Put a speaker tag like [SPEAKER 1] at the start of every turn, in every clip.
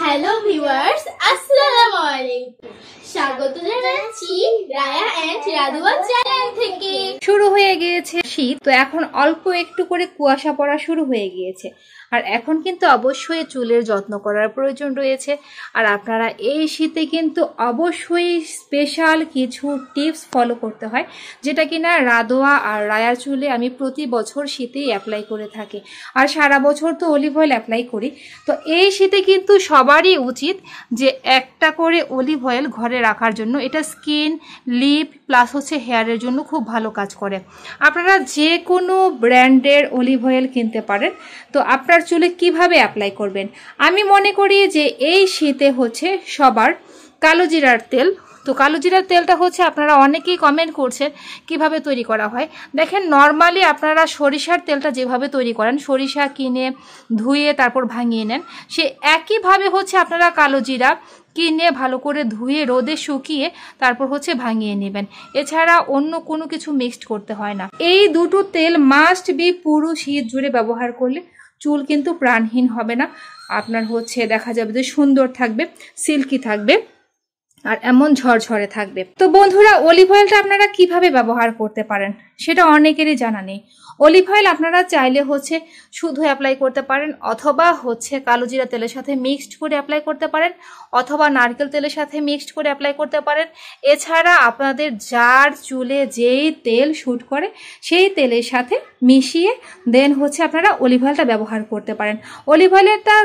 [SPEAKER 1] Hello viewers, আসসালামু আলাইকুম। স্বাগত জানাচ্ছি রায়া এন্ড রাধুয়া চ্যানেল থেকে।
[SPEAKER 2] শুরু হয়ে গিয়েছে শীত, তো এখন অল্প একটু করে কুয়াশা পড়া শুরু হয়ে গিয়েছে। আর এখন কিন্তু অবশ্যই চুলের যত্ন করার প্রয়োজন রয়েছে। আর আপনারা এই শীতে কিন্তু অবশ্যই স্পেশাল কিছু টিপস ফলো করতে হয়, যেটা কিনা রাধোয়া আর রায়ার চুলে আমি প্রতি বছর শীতেই অ্যাপ্লাই করে থাকি। আর সারা বছর তো অলিভ অয়েল অ্যাপ্লাই করি। তো এই শীতে কিন্তু সবারই উচিত যে একটা করে অলিভ অয়েল ঘরে রাখার জন্য। এটা স্কিন, লিপ প্লাস হচ্ছে হেয়ারের জন্য খুব ভালো কাজ করে। আপনারা যে কোনো ব্র্যান্ডের অলিভ অয়েল কিনতে পারেন। তো আপনার চুলে কিভাবে অ্যাপ্লাই করবেন, আমি মনে করি যে এই শীতে হচ্ছে সবার কালো জিরার তেল। তো কালো জিরার তেলটা হচ্ছে আপনারা অনেকেই কমেন্ট করছেন কিভাবে তৈরি করা হয়। দেখেন, নর্মালি আপনারা সরিষার তেলটা যেভাবে তৈরি করেন, সরিষা কিনে ধুয়ে তারপর ভাঙিয়ে নেন, সে একইভাবে হচ্ছে আপনারা কালো জিরা কিনে ভালো করে ধুয়ে রোদে শুকিয়ে তারপর হচ্ছে ভাঙিয়ে নেবেন। এছাড়া অন্য কোনো কিছু মিক্সড করতে হয় না। এই দুটো তেল মাস্ট বি পুরো শীত জুড়ে ব্যবহার করলে চুল কিন্তু প্রাণহীন হবে না। আপনার হচ্ছে দেখা যাবে যে সুন্দর থাকবে, সিল্কি থাকবে আর এমন ঝরঝরে থাকবে। তো বন্ধুরা, অলিভ অয়েলটা আপনারা কিভাবে ব্যবহার করতে পারেন সেটা অনেকেরই জানা নেই। অলিভ অয়েল আপনারা চাইলে হচ্ছে শুধু অ্যাপ্লাই করতে পারেন, অথবা হচ্ছে কালো জিরা তেলের সাথে মিক্সড করে অ্যাপ্লাই করতে পারেন, অথবা নারকেল তেলের সাথে মিক্সড করে অ্যাপ্লাই করতে পারেন। এছাড়া আপনাদের যার চুলে যেই তেল শ্যুট করে সেই তেলের সাথে মিশিয়ে দেন হচ্ছে আপনারা অলিভ অয়েলটা ব্যবহার করতে পারেন। অলিভ অয়েলটা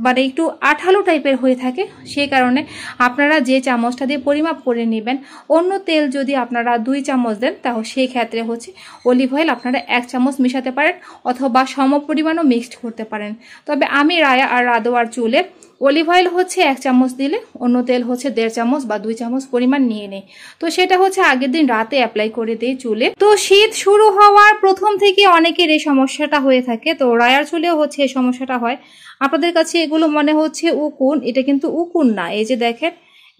[SPEAKER 2] মানে একটু আঠালো টাইপের হয়ে থাকে, সেই কারণে আপনারা যে চামচটা দিয়ে পরিমাপ করে নেবেন, অন্য তেল যদি আপনারা 2 চামচ দেন তাহলে সেই ক্ষেত্রে হচ্ছে অলিভ অয়েল আপনারা 1 চামচ মিশাতে পারেন, অথবা সম পরিমাণও মিক্সড করতে পারেন। তবে আমি রায়া আর রাধোয়ার চুলে অলিভ অয়েল হচ্ছে 1 চামচ দিলে অন্য তেল হচ্ছে 1.5 চামচ বা 2 চামচ পরিমাণ নিয়ে নেই। তো সেটা হচ্ছে আগের দিন রাতে অ্যাপ্লাই করে দিই চুলে। তো শীত শুরু হওয়ার প্রথম থেকে অনেকের এই সমস্যাটা হয়ে থাকে। তো রায়ার চুলেও হচ্ছে এই সমস্যাটা হয়। আপনাদের কাছে এগুলো মনে হচ্ছে উকুন, এটা কিন্তু উকুন না। এই যে দেখেন,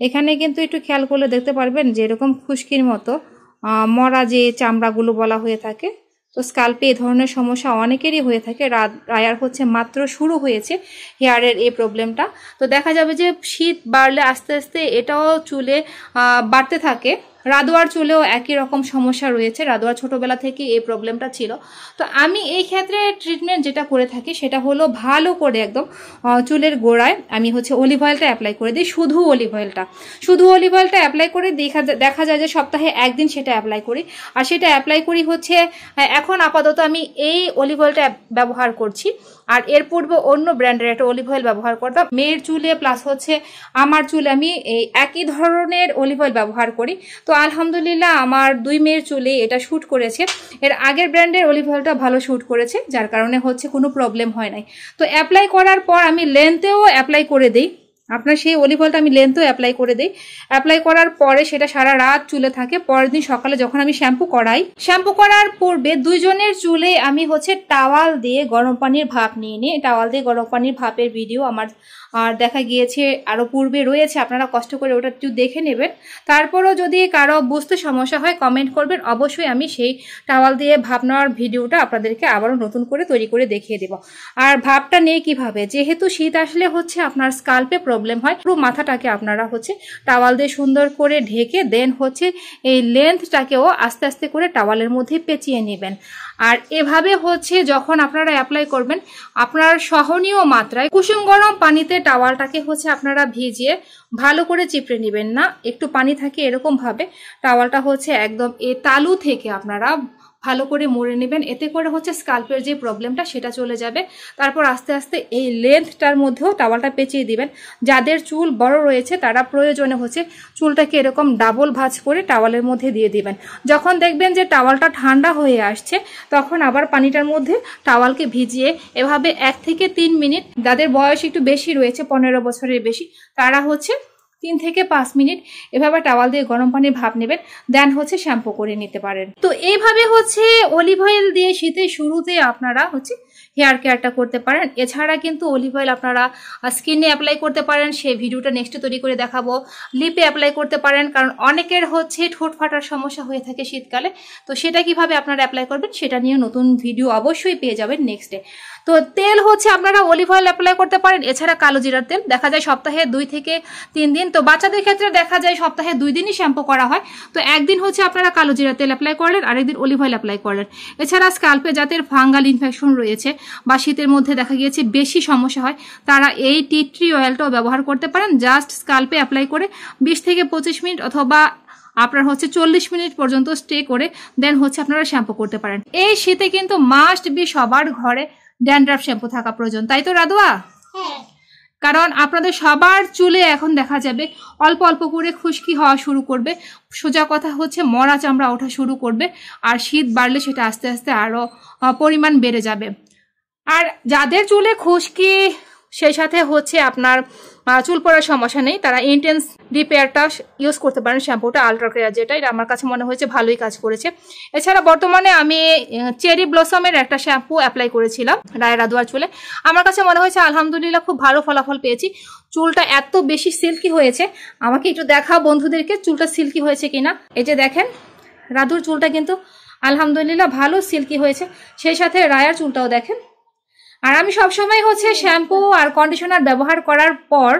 [SPEAKER 2] এখানে কিন্তু একটু খেয়াল করলে দেখতে পারবেন যে এরকম খুশকির মতো মরা যে চামড়াগুলো বলা হয়ে থাকে। তো স্কাল্পে এই ধরনের সমস্যা অনেকেরই হয়ে থাকে। রায়ার হচ্ছে মাত্র শুরু হয়েছে হেয়ারের এই প্রবলেমটা। তো দেখা যাবে যে শীত বাড়লে আস্তে আস্তে এটাও চুলে বাড়তে থাকে। রাধোয়ার চুলেও একই রকম সমস্যা রয়েছে, রাধোয়ার ছোটবেলা থেকে এই প্রবলেমটা ছিল। তো আমি এই ক্ষেত্রে ট্রিটমেন্ট যেটা করে থাকি সেটা হলো ভালো করে একদম চুলের গোড়ায় আমি হচ্ছে অলিভ অয়েলটা অ্যাপ্লাই করে দিই। শুধু অলিভ অয়েলটা অ্যাপ্লাই করে দেখা যায় যে সপ্তাহে 1 দিন সেটা অ্যাপ্লাই করি। আর সেটা অ্যাপ্লাই করি হচ্ছে এখন আপাতত আমি এই অলিভ অয়েলটা ব্যবহার করছি। আর এর পূর্বে অন্য ব্র্যান্ডের একটা অলিভ অয়েল ব্যবহার করতাম। মেয়ের চুলে প্লাস হচ্ছে আমার চুলে আমি এই একই ধরনের অলিভ অয়েল ব্যবহার করি। তো আলহামদুলিল্লাহ আমার 2 মেয়ের চুলে এটা শ্যুট করেছে। এর আগের ব্র্যান্ডের অলিভ অয়েলটা ভালো শ্যুট করেছে, যার কারণে হচ্ছে কোনো প্রবলেম হয় নাই। তো অ্যাপ্লাই করার পর আমি লেন্থেও অ্যাপ্লাই করে দিই। আপনার সেই অলিভ অয়েলটা আমি লেন্থেও অ্যাপ্লাই করে দিই। অ্যাপ্লাই করার পরে সেটা সারা রাত চুলে থাকে। পরের দিন সকালে যখন আমি শ্যাম্পু করার পূর্বে 2 জনের চুলে আমি হচ্ছে টাওয়াল দিয়ে গরম পানির ভাপ নিয়ে নিই। টাওয়াল দিয়ে গরম পানির ভাপের ভিডিও আমার দেখা গিয়েছে আরো পূর্বে রয়েছে, আপনারা কষ্ট করে ওটা একটু দেখে নেবেন। তারপরও যদি কারো বুঝতে সমস্যা হয় কমেন্ট করবেন, অবশ্যই আমি সেই টাওয়াল দিয়ে ভাপ নেওয়ার ভিডিওটা আপনাদেরকে আবারও নতুন করে তৈরি করে দেখিয়ে দেব। আর ভাপটা নিয়ে কিভাবে, যেহেতু শীত আসলে হচ্ছে আপনার স্কাল্পে প্রবলেম হয়, পুরো মাথাটাকে আপনারা হচ্ছে টাওয়াল দিয়ে সুন্দর করে ঢেকে দেন হচ্ছে এই লেন্থটাকেও আস্তে আস্তে করে টাওয়ালের মধ্যে পেঁচিয়ে নেবেন। আর এভাবে হচ্ছে যখন আপনারা অ্যাপ্লাই করবেন, আপনার সহনীয় মাত্রায় কুসুম গরম পানিতে টাওয়ালটাকে হচ্ছে আপনারা ভিজিয়ে ভালো করে চিপড়ে নেবেন না, একটু পানি থাকে এরকম ভাবে টাওয়ালটা হচ্ছে একদম এই তালু থেকে আপনারা ভালো করে মুড়ে নেবেন। এতে করে হচ্ছে স্কাল্পের যে প্রবলেমটা সেটা চলে যাবে। তারপর আস্তে আস্তে এই লেন্থটার মধ্যেও টাওয়ালটা পেঁচিয়ে দিবেন। যাদের চুল বড় রয়েছে তারা প্রয়োজনে হচ্ছে চুলটাকে এরকম ডাবল ভাঁজ করে টাওয়ালের মধ্যে দিয়ে দিবেন। যখন দেখবেন যে টাওয়ালটা ঠান্ডা হয়ে আসছে, তখন আবার পানিটার মধ্যে টাওয়ালকে ভিজিয়ে এভাবে 1 থেকে 3 মিনিট, যাদের বয়স একটু বেশি রয়েছে 15 বছরের বেশি, তারা হচ্ছে 3 থেকে 5 মিনিট এভাবে টাওয়াল দিয়ে গরম পানির ভাপ নেবেন, দেন হচ্ছে শ্যাম্পু করে নিতে পারেন। তো এইভাবে হচ্ছে অলিভ অয়েল দিয়ে শীতের শুরুতে আপনারা হচ্ছে হেয়ার কেয়ারটা করতে পারেন। এছাড়া কিন্তু অলিভ অয়েল আপনারা স্কিনে অ্যাপ্লাই করতে পারেন, সেই ভিডিওটা নেক্সটে তৈরি করে দেখাবো। লিপে অ্যাপ্লাই করতে পারেন, কারণ অনেকের হচ্ছে ঠোঁট ফাটার সমস্যা হয়ে থাকে শীতকালে, তো সেটা কিভাবে আপনারা অ্যাপ্লাই করবেন সেটা নিয়ে নতুন ভিডিও অবশ্যই পেয়ে যাবেন নেক্সটে। তো তেল হচ্ছে আপনারা অলিভ অয়েল অ্যাপ্লাই করতে পারেন, এছাড়া কালো জিরার তেল দেখা যায় সপ্তাহে 2 থেকে 3 দিন। তো বাচ্চাদের ক্ষেত্রে দেখা যায় সপ্তাহে 2 দিনই শ্যাম্পু করা হয়, তো একদিন হচ্ছে আপনারা কালো জিরার তেল অ্যাপ্লাই করলেন, আরেকদিন অলিভ অয়েল অ্যাপ্লাই করলেন। এছাড়া স্ক্যাল্পে যাদের ফাঙ্গাল ইনফেকশন রয়েছে বা শীতের মধ্যে দেখা গিয়েছে বেশি সমস্যা হয়, তারা এই টি ট্রি অয়েলটাও ব্যবহার করতে পারেন। জাস্ট স্ক্যাল্পে অ্যাপ্লাই করে 20 থেকে 25 মিনিট অথবা আপনার হচ্ছে 40 মিনিট পর্যন্ত স্টে করে দেন হচ্ছে আপনারা শ্যাম্পু করতে পারেন। এই শীতে কিন্তু মাস্ট বি সবার ঘরে ড্যান্ড্রাফ শ্যাম্পু থাকা প্রয়োজন, তাই তো রাধুয়া?
[SPEAKER 1] হ্যাঁ,
[SPEAKER 2] কারণ আপনাদের সবার চুলে এখন দেখা যাবে অল্প অল্প করে খুশকি হওয়া শুরু করবে, সোজা কথা হচ্ছে মরা চামড়া ওঠা শুরু করবে, আর শীত বাড়লে সেটা আস্তে আস্তে আরো পরিমাণ বেড়ে যাবে। আর যাদের চুলে খুশকি সেই সাথে হচ্ছে আপনার চুল পড়ার সমস্যা নেই, তারা ইন্টেন্স রিপেয়ারটা ইউজ করতে পারেন, শ্যাম্পুটা আলট্রা কেয়ার, যেটা এটা আমার কাছে মনে হয়েছে ভালোই কাজ করেছে। এছাড়া বর্তমানে আমি চেরি ব্লসমের একটা শ্যাম্পু অ্যাপ্লাই করেছিলাম রায় রাধুয়ার চুলে, আমার কাছে মনে হয়েছে আলহামদুলিল্লাহ খুব ভালো ফলাফল পেয়েছি। চুলটা এত বেশি সিল্কি হয়েছে, আমাকে একটু দেখাও বন্ধুদেরকে চুলটা সিল্কি হয়েছে কিনা। এই যে দেখেন রাধুর চুলটা কিন্তু আলহামদুলিল্লাহ ভালো সিল্কি হয়েছে, সেই সাথে রায়ার চুলটাও দেখেন। আর আমি সবসময় হচ্ছে শ্যাম্পু আর কন্ডিশনার ব্যবহার করার পর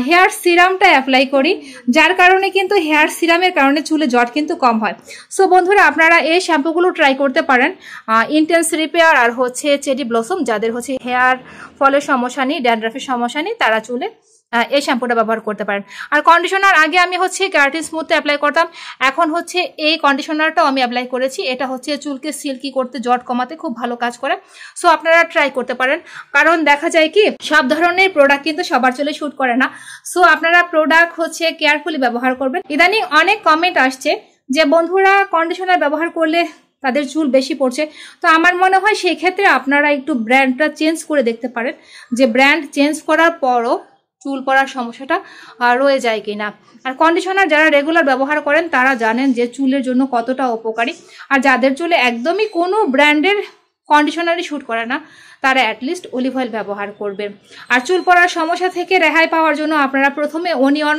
[SPEAKER 2] হেয়ার সিরামটা অ্যাপ্লাই করি, যার কারণে কিন্তু হেয়ার সিরামের কারণে চুলে জট কিন্তু কম হয়। সো বন্ধুরা আপনারা এই শ্যাম্পুগুলো ট্রাই করতে পারেন, ইন্টেন্স রিপেয়ার আর হচ্ছে চেরি ব্লসম। যাদের হচ্ছে হেয়ার ফলের সমস্যা নেই, ড্যান্ড্রাফের সমস্যা নেই, তারা চুলে এই শ্যাম্পুটা ব্যবহার করতে পারেন। আর কন্ডিশনার আগে আমি হচ্ছে কেরাটিন স্মুথে অ্যাপ্লাই করতাম, এখন হচ্ছে এই কন্ডিশনারটাও আমি অ্যাপ্লাই করেছি। এটা হচ্ছে চুলকে সিল্কি করতে, জট কমাতে খুব ভালো কাজ করে। সো আপনারা ট্রাই করতে পারেন, কারণ দেখা যায় কি সব ধরনের প্রোডাক্ট কিন্তু সবার চুলে শুট করে না। সো আপনারা প্রোডাক্ট হচ্ছে কেয়ারফুলি ব্যবহার করবেন। ইদানিং অনেক কমেন্ট আসছে যে বন্ধুরা কন্ডিশনার ব্যবহার করলে তাদের চুল বেশি পড়ছে, তো আমার মনে হয় সেই ক্ষেত্রে আপনারা একটু ব্র্যান্ডটা চেঞ্জ করে দেখতে পারেন, যে ব্র্যান্ড চেঞ্জ করার পরও চুল পড়ার সমস্যাটা রয়ে যায় কিনা। আর কন্ডিশনার যারা রেগুলার ব্যবহার করেন তারা জানেন যে চুলের জন্য কতটা উপকারী। আর যাদের চুলে একদমই কোনো ব্র্যান্ডের কন্ডিশনারই শুট করে না, তারা অ্যাটলিস্ট অলিভ অয়েল ব্যবহার করবেন। আর চুল পড়ার সমস্যা থেকে রেহাই পাওয়ার জন্য আপনারা প্রথমে অনিয়ন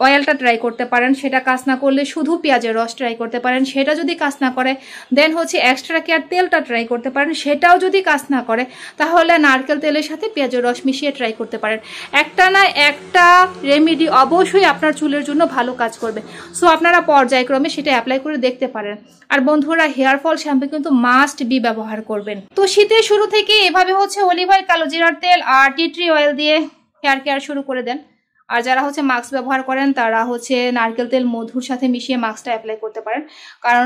[SPEAKER 2] অয়েলটা ট্রাই করতে পারেন, সেটা কাজ না করলে শুধু পেঁয়াজের রস ট্রাই করতে পারেন, সেটা যদি কাজ না করে দেন হচ্ছে এক্সট্রা কেয়ার তেলটা ট্রাই করতে পারেন, সেটাও যদি কাজ না করে তাহলে নারকেল তেলের সাথে পেঁয়াজের রস মিশিয়ে ট্রাই করতে পারেন। একটা না একটা রেমেডি অবশ্যই আপনার চুলের জন্য ভালো কাজ করবে। সো আপনারা পর্যায়ক্রমে সেটা অ্যাপ্লাই করে দেখতে পারেন। আর বন্ধুরা হেয়ার ফল শ্যাম্পু কিন্তু মাস্ট বি ব্যবহার করবেন। তো শীতের শুরু থেকে এভাবে হচ্ছে অলিভ অয়েল, কালো জিরার তেল আর টি ট্রি অয়েল দিয়ে হেয়ার কেয়ার শুরু করে দেন। আর যারা হচ্ছে মাস্ক ব্যবহার করেন তারা হচ্ছে নারকেল তেল মধুর সাথে মিশিয়ে মাস্কটা অ্যাপ্লাই করতে পারেন, কারণ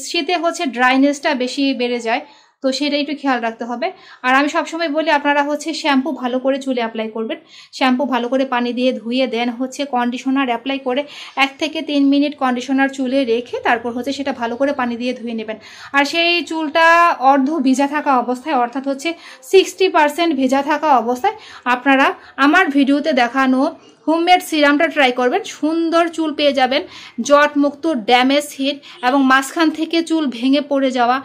[SPEAKER 2] শীতে হচ্ছে ড্রাইনেসটা বেশি বেড়ে যায়, তো সেটা একটু খেয়াল রাখতে হবে। আর আমি সবসময় বলি আপনারা হচ্ছে শ্যাম্পু ভালো করে চুলে অ্যাপ্লাই করবেন, শ্যাম্পু ভালো করে পানি দিয়ে ধুয়ে দেন হচ্ছে কন্ডিশনার অ্যাপ্লাই করে 1 থেকে 3 মিনিট কন্ডিশনার চুলে রেখে তারপর হচ্ছে সেটা ভালো করে পানি দিয়ে ধুয়ে নেবেন। আর সেই চুলটা অর্ধ ভিজা থাকা অবস্থায়, অর্থাৎ হচ্ছে 60% ভেজা থাকা অবস্থায় আপনারা আমার ভিডিওতে দেখানো হোমমেড সিরামটা ট্রাই করবেন, সুন্দর চুল পেয়ে যাবেন, জট মুক্ত, ড্যামেজ হিট এবং মাঝখান থেকে চুল ভেঙে পড়ে যাওয়া,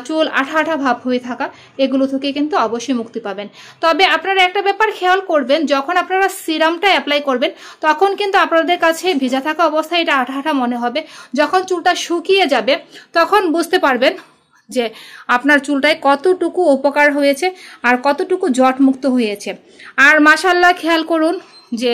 [SPEAKER 2] চুল আঠা আঠা ভাব হয়ে থাকা, এগুলো থেকে কিন্তু অবশ্যই মুক্তি পাবেন। তবে আপনারা একটা ব্যাপার খেয়াল করবেন, যখন আপনারা সিরামটা অ্যাপ্লাই করবেন তখন কিন্তু আপনাদের কাছে ভিজা থাকা অবস্থায় এটা আঠা আঠা মনে হবে, যখন চুলটা শুকিয়ে যাবে তখন বুঝতে পারবেন যে আপনার চুলটায় কতটুকু উপকার হয়েছে আর কতটুকু জট মুক্ত হয়েছে। আর মাশাআল্লাহ খেয়াল করুন যে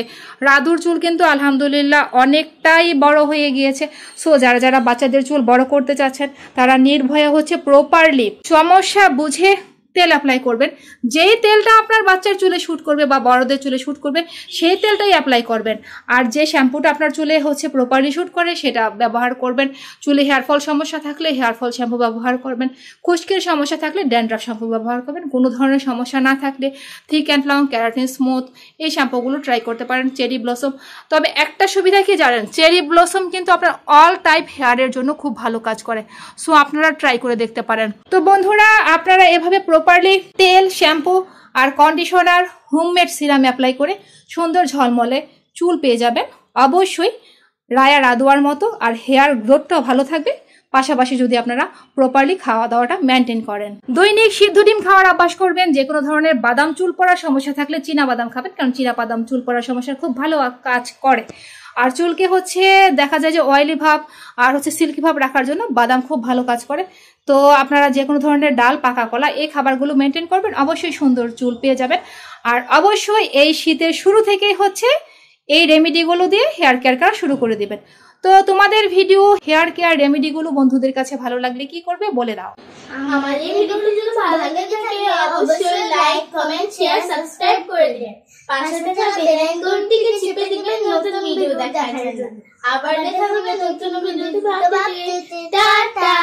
[SPEAKER 2] রাধুর চুল কিন্তু আলহামদুলিল্লাহ অনেকটাই বড় হয়ে গিয়েছে। সো যারা যারা বাচ্চাদের চুল বড় করতে চাচ্ছেন তারা নির্ভয়ে হচ্ছে প্রপারলি সমস্যা বুঝে তেল অ্যাপ্লাই করবেন। যেই তেলটা আপনার বাচ্চার চুলে শুট করবে বা বড়দের চুলে শুট করবে সেই তেলটাই অ্যাপ্লাই করবেন। আর যে শ্যাম্পুটা আপনার চুলে হচ্ছে প্রপারলি শুট করে সেটা ব্যবহার করবেন। চুলে হেয়ারফল সমস্যা থাকলে হেয়ারফল শ্যাম্পু ব্যবহার করবেন, খুশকির সমস্যা থাকলে ড্যান্ড্রাফ শ্যাম্পু ব্যবহার করবেন, কোনো ধরনের সমস্যা না থাকলে thick and long, keratin smooth এই শ্যাম্পুগুলো ট্রাই করতে পারেন। চেরি ব্লসম, তবে একটা সুবিধা কি জানেন, চেরি ব্লসম কিন্তু আপনার অল টাইপ হেয়ারের জন্য খুব ভালো কাজ করে। সো আপনারা ট্রাই করে দেখতে পারেন। তো বন্ধুরা আপনারা এভাবে প্রপারলি তেল, শ্যাম্পু আর কন্ডিশনার, হোমমেড সিরাম অ্যাপ্লাই করে সুন্দর ঝলমলে চুল পেয়ে যাবেন অবশ্যই রায়া রাধুয়ার মতো। আর হেয়ার গ্রোথটাও ভালো থাকবে, পাশাপাশি যদি আপনারা প্রপারলি খাওয়া দাওয়াটা মেনটেন করেন। দৈনিক সিদ্ধ ডিম খাওয়ার অভ্যাস করবেন। যে কোনো ধরনের বাদাম চুল পড়ার সমস্যা থাকলে চীনা বাদাম খাবেন, কারণ চীনা বাদাম চুল পড়ার সমস্যার খুব ভালো কাজ করে। আর চুলকে দেখা যায় যে অয়েলি ভাব আর সিল্কি ভাব রাখার জন্য বাদাম খুব ভালো কাজ করে। তো আপনারা যে কোনো ধরনের ডাল, পাকা কলা এই খাবারগুলো মেনটেন করবেন, অবশ্যই সুন্দর চুল পেয়ে যাবেন। আর অবশ্যই এই শীতের শুরু থেকেই এই রেমেডিগুলো দিয়ে হেয়ার কেয়ার করা শুরু করে দিবেন। তো তোমাদের ভিডিও হেয়ার কেয়ার রেমেডিগুলো বন্ধুদের কাছে ভালো লাগলে কি করবে বলে দাও।
[SPEAKER 1] আমার এই ভিডিওটি যদি ভালো লাগে তাহলে অবশ্যই লাইক, কমেন্ট, শেয়ার, সাবস্ক্রাইব করে দিবেন। পাশে থাকা বেল আইকনটিকে চেপে দিবেন নতুন ভিডিও দেখার জন্য। আবার দেখা হবে নতুন ভিডিওতে। টাটা।